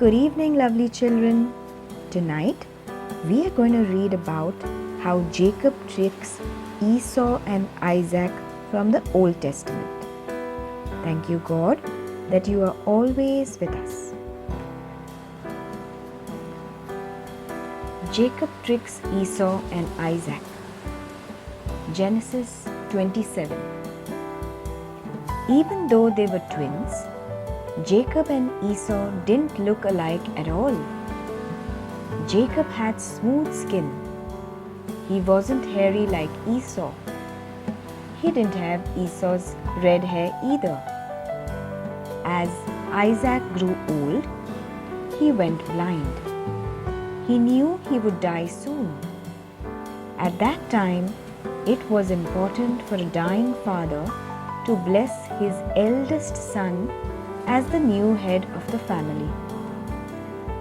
Good evening, lovely children. Tonight, we are going to read about how Jacob tricks Esau and Isaac from the Old Testament. Thank you, God, that you are always with us. Jacob tricks Esau and Isaac. Genesis 27. Even though they were twins, Jacob and Esau didn't look alike at all. Jacob had smooth skin. He wasn't hairy like Esau. He didn't have Esau's red hair either. As Isaac grew old, he went blind. He knew he would die soon. At that time, it was important for a dying father to bless his eldest son as the new head of the family.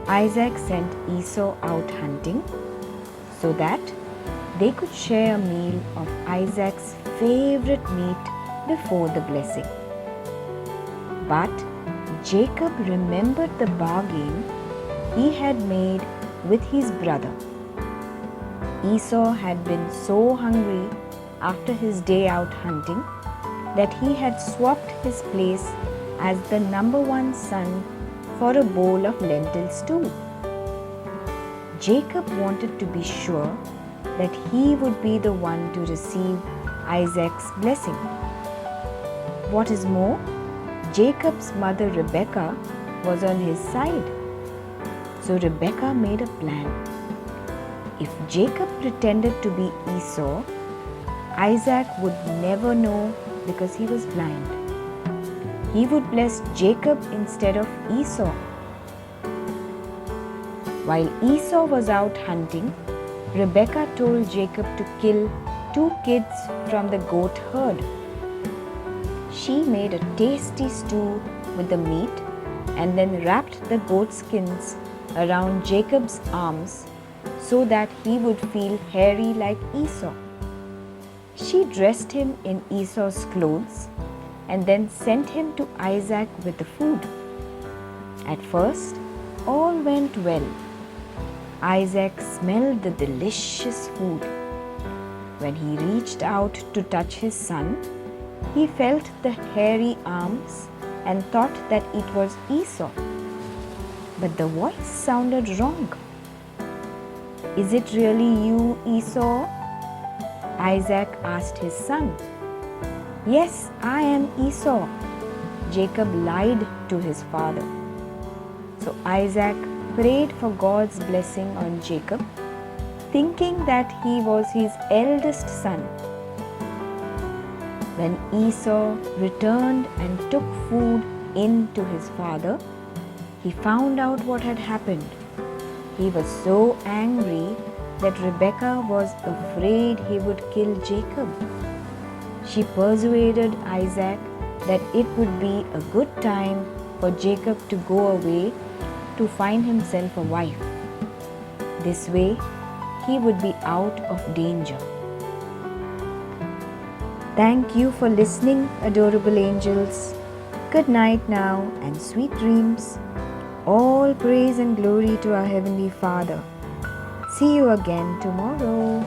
Isaac sent Esau out hunting so that they could share a meal of Isaac's favorite meat before the blessing. But Jacob remembered the bargain he had made with his brother. Esau had been so hungry after his day out hunting that he had swapped his place as the number one son for a bowl of lentil stew. Jacob wanted to be sure that he would be the one to receive Isaac's blessing. What is more, Jacob's mother Rebekah was on his side. So Rebekah made a plan. If Jacob pretended to be Esau, Isaac would never know because he was blind. He would bless Jacob instead of Esau. While Esau was out hunting, Rebekah told Jacob to kill 2 kids from the goat herd. She made a tasty stew with the meat and then wrapped the goat skins around Jacob's arms so that he would feel hairy like Esau. She dressed him in Esau's clothes and then sent him to Isaac with the food. At first, all went well. Isaac smelled the delicious food. When he reached out to touch his son, he felt the hairy arms and thought that it was Esau. But the voice sounded wrong. "Is it really you, Esau?" Isaac asked his son. "Yes, I am Esau," Jacob lied to his father. So Isaac prayed for God's blessing on Jacob, thinking that he was his eldest son. When Esau returned and took food in to his father, he found out what had happened. He was so angry that Rebekah was afraid he would kill Jacob. She persuaded Isaac that it would be a good time for Jacob to go away to find himself a wife. This way, he would be out of danger. Thank you for listening, adorable angels. Good night now and sweet dreams. All praise and glory to our Heavenly Father. See you again tomorrow.